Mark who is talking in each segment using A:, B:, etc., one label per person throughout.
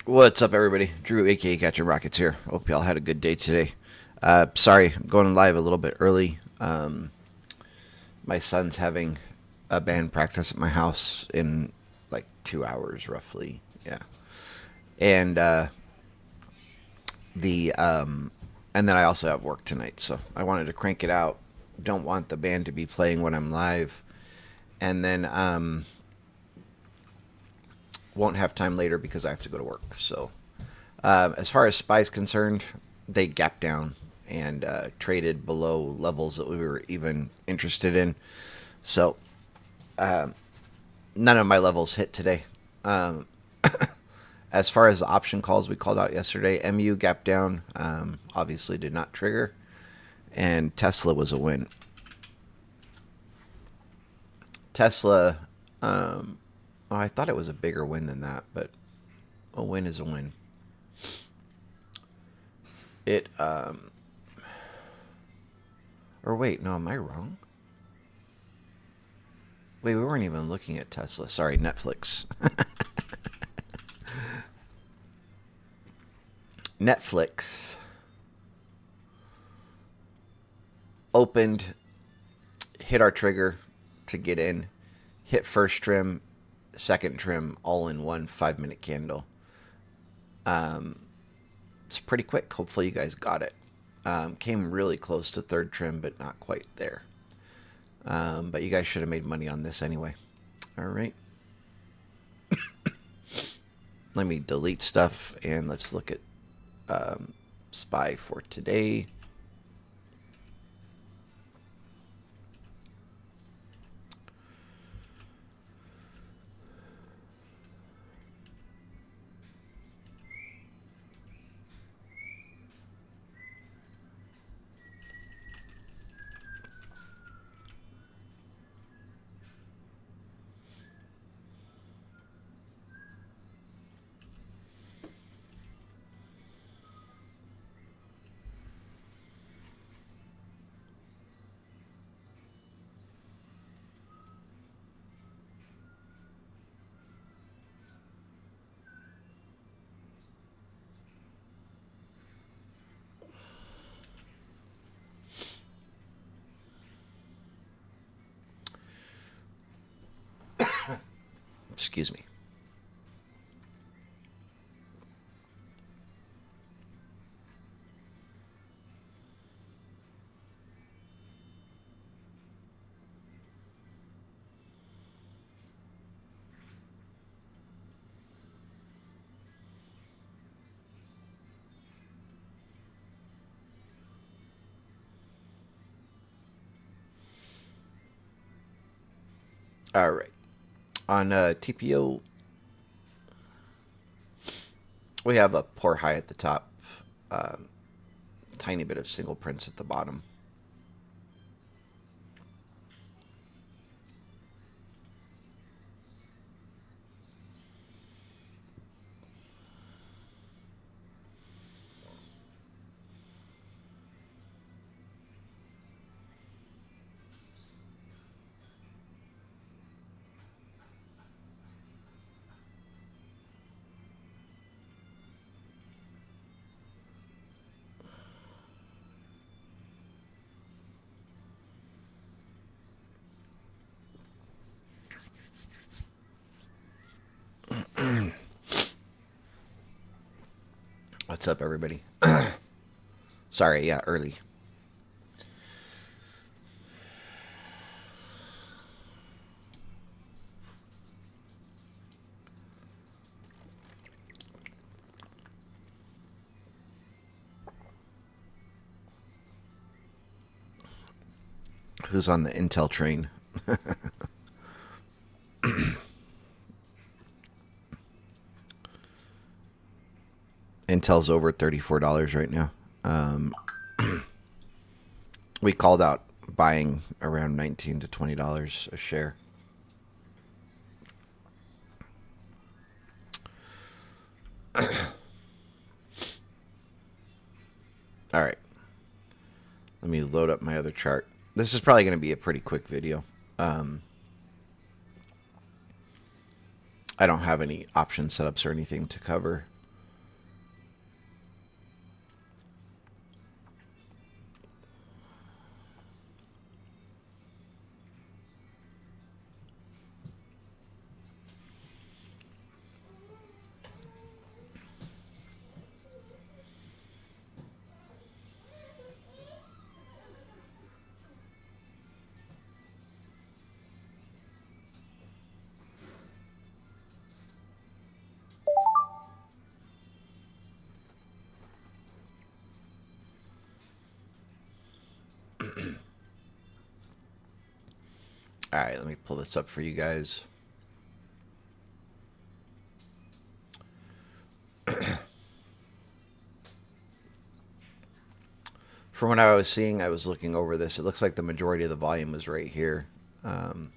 A: What's up, everybody? Drew, aka Catcher Rockets here. Hope y'all had a good day today. Sorry, I'm going live a little bit early. My son's having a band practice at my house in like 2 hours, roughly. Yeah, and the and then I also have work tonight, so I wanted to crank it out. Don't want the band to be playing when I'm live, and then won't have time later because I have to go to work. So as far as SPY's concerned, they gapped down and traded below levels that we were even interested in. So none of my levels hit today. As far as the option calls we called out yesterday, MU gapped down, obviously did not trigger, and Tesla was a win. Tesla, I thought it was a bigger win than that, but a win is a win. It, or wait, no, am I wrong? Wait, we weren't even looking at Tesla. Sorry, Netflix. Netflix opened, hit our trigger to get in, hit first trim, second trim, all in one 5-minute candle. It's pretty quick. Hopefully you guys got it. Came really close to third trim, but not quite there. But you guys should have made money on this anyway. All right. Let me delete stuff and let's look at SPY for today. Excuse me. All right. On TPO, we have a poor high at the top, tiny bit of single prints at the bottom. What's up, everybody? Sorry, yeah, early. Who's on the Intel train? Intel's over $34 right now. We called out buying around $19 to $20 a share. All right. Let me load up my other chart. This is probably going to be a pretty quick video. I don't have any option setups or anything to cover. All right, let me pull this up for you guys. From what I was seeing, I was looking over this. It looks like the majority of the volume was right here. Um,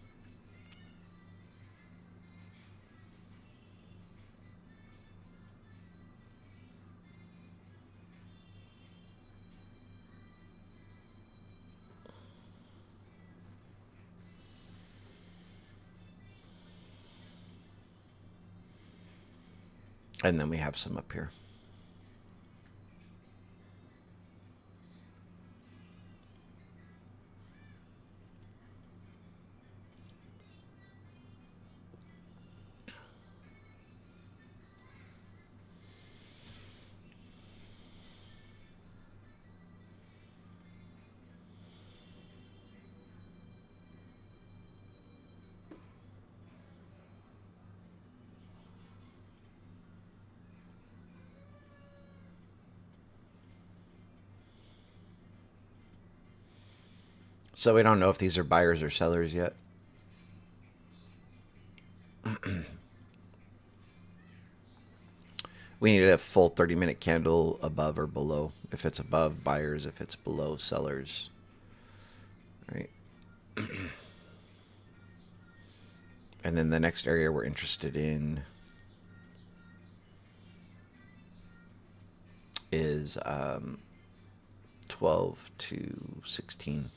A: and then we have some up here. So we don't know if these are buyers or sellers yet. We need a full 30-minute candle above or below. If it's above, buyers. If it's below, sellers. Right. And then the next area we're interested in is 12 to 16.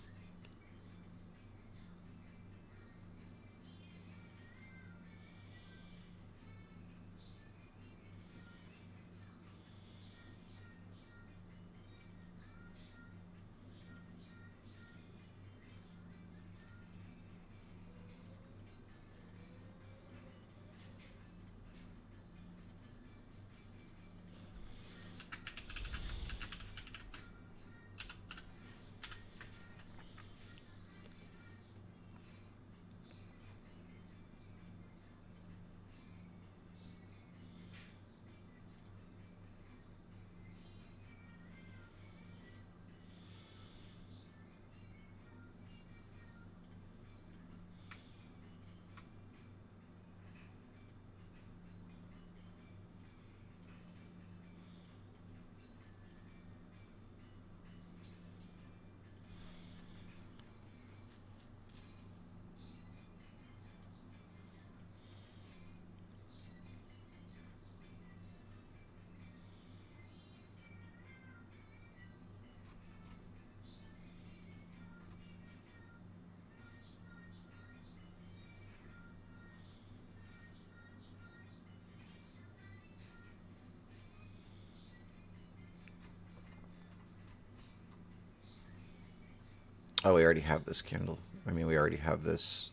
A: Oh, we already have this candle. I mean, we already have this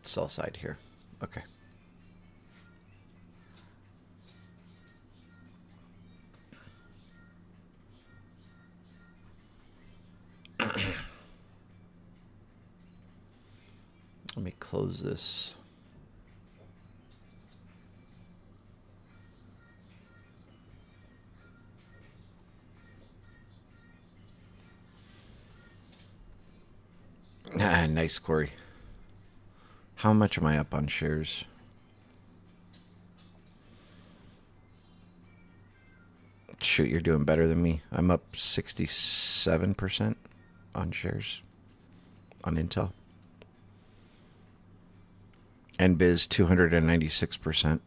A: sell side here. Okay. Let me close this. Ah, nice, Corey. How much am I up on shares? Shoot, you're doing better than me. I'm up 67% on shares on Intel. And Biz 296%.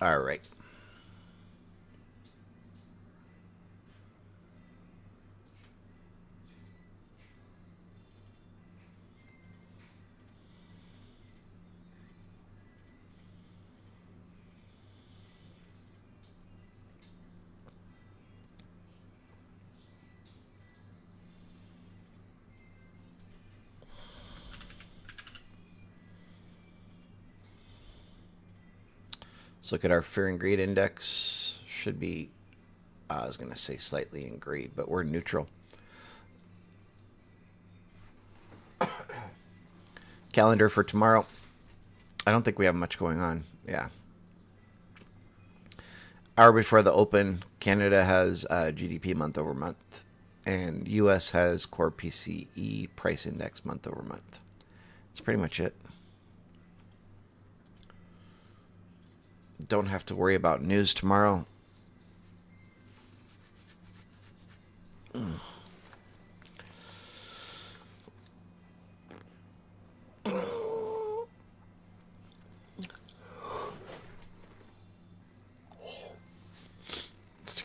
A: All right. Let's look at our fear and greed index. Should be, I was going to say slightly in greed, but we're neutral. Calendar for tomorrow. I don't think we have much going on. Yeah. Hour before the open, Canada has GDP month over month, and US has core PCE price index month over month. That's pretty much it. Don't have to worry about news tomorrow.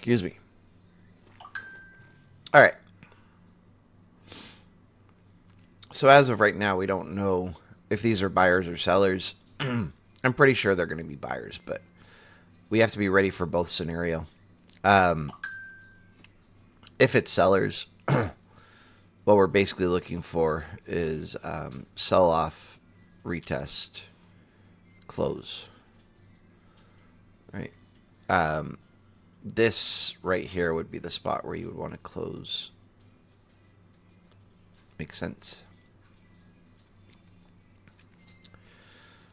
A: Excuse me. All right. So as of right now, we don't know if these are buyers or sellers. I'm pretty sure they're going to be buyers, but we have to be ready for both scenario. If it's sellers, what we're basically looking for is sell off, retest, close. Right. This right here would be the spot where you would want to close. Makes sense.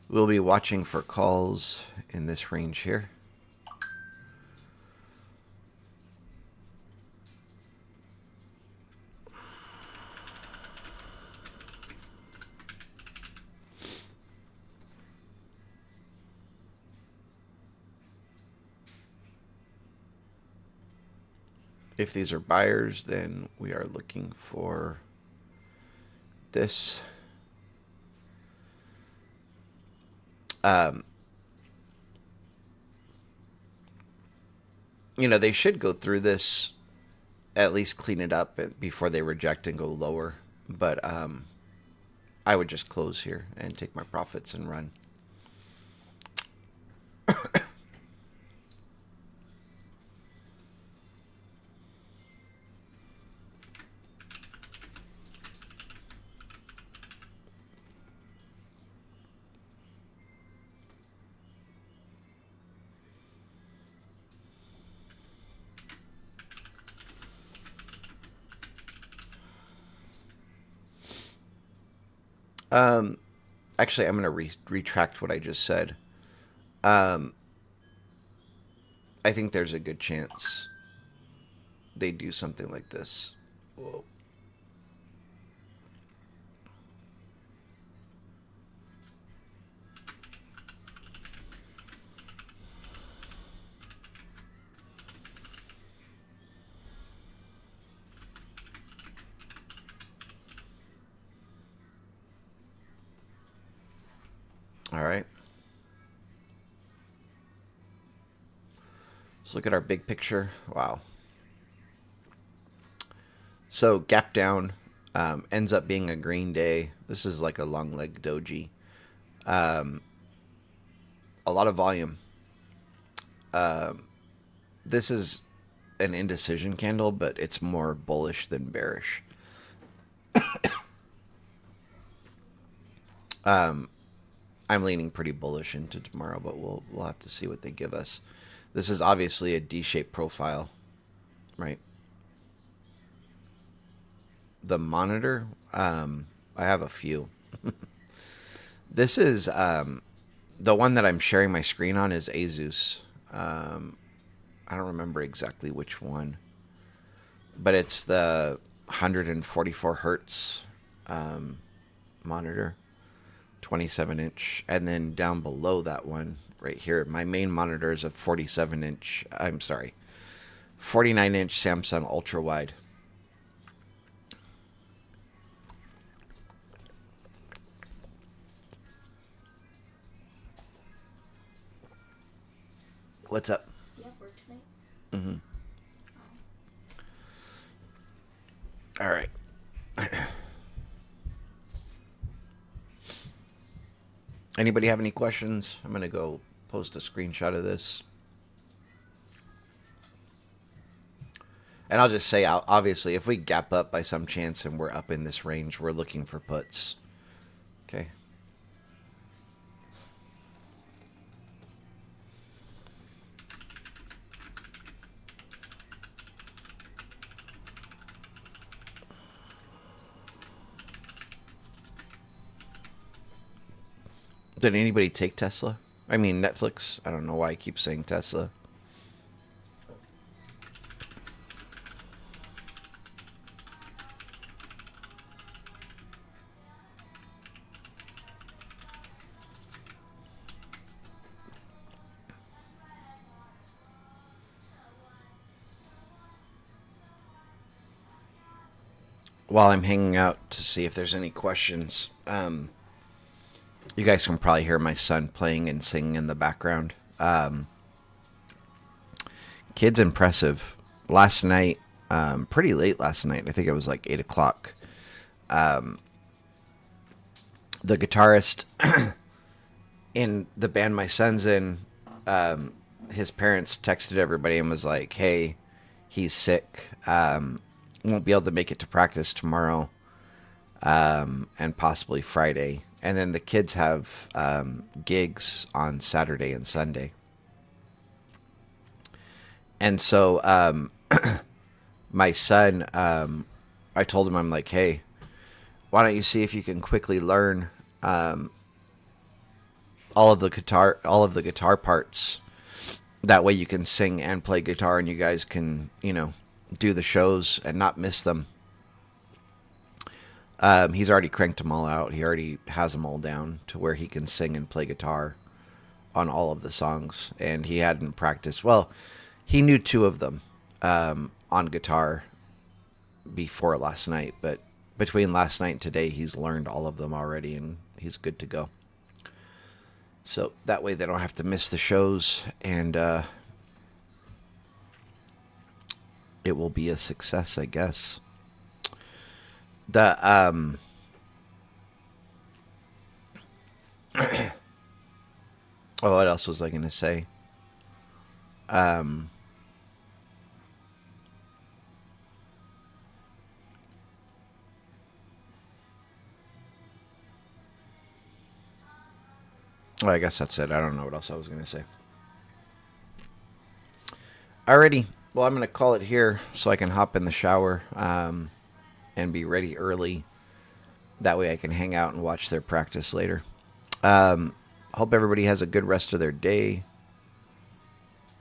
A: We'll be watching for calls in this range here. If these are buyers, then we are looking for this. They should go through this, at least clean it up before they reject and go lower. But I would just close here and take my profits and run. Actually, I'm going to retract what I just said. I think there's a good chance they do something like this. Whoa. All right. Let's look at our big picture. Wow. So gap down ends up being a green day. This is like a long leg doji. A lot of volume. This is an indecision candle, but it's more bullish than bearish. I'm leaning pretty bullish into tomorrow, but we'll have to see what they give us. This is obviously a D-shaped profile, right? The monitor, I have a few. This is the one that I'm sharing my screen on is Asus. I don't remember exactly which one, but it's the 144 hertz monitor. 27-inch, and then down below that one right here, my main monitor is a 49-inch Samsung ultra wide. What's up?
B: You have work tonight?
A: Mm-hmm. All right. Anybody have any questions? I'm going to go post a screenshot of this. And I'll just say, obviously, if we gap up by some chance and we're up in this range, we're looking for puts. Okay. Did anybody take Tesla? I mean, Netflix. I don't know why I keep saying Tesla. While I'm hanging out to see if there's any questions, you guys can probably hear my son playing and singing in the background. Kid's impressive. Last night, pretty late last night, I think it was like 8 o'clock, the guitarist in the band my son's in, his parents texted everybody and was like, hey, he's sick. Won't be able to make it to practice tomorrow, and possibly Friday. And then the kids have gigs on Saturday and Sunday. And so my son, I told him, I'm like, hey, why don't you see if you can quickly learn all of the guitar parts. That way you can sing and play guitar, and you guys can, do the shows and not miss them. He's already cranked them all out. He already has them all down to where he can sing and play guitar on all of the songs. And he hadn't practiced. Well, he knew 2 of them on guitar before last night. But between last night and today, he's learned all of them already, and he's good to go. So that way they don't have to miss the shows, and it will be a success, I guess. The oh, what else was I gonna say? Well, I guess that's it. I don't know what else I was gonna say. Alrighty. Well, I'm gonna call it here so I can hop in the shower and be ready early. That way I can hang out and watch their practice later. Hope everybody has a good rest of their day.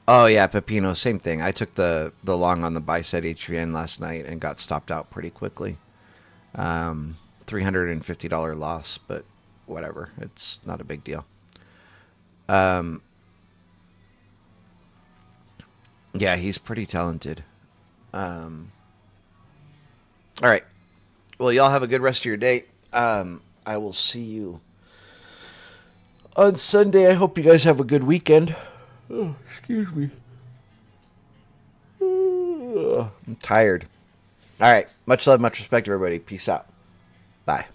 A: Oh, yeah, Pepino, same thing. I took the long on the bicep HVN last night and got stopped out pretty quickly. $350 loss, but whatever. It's not a big deal. Yeah, he's pretty talented. All right. Well, y'all have a good rest of your day. I will see you on Sunday. I hope you guys have a good weekend. Oh, excuse me. I'm tired. All right. Much love, much respect, everybody. Peace out. Bye.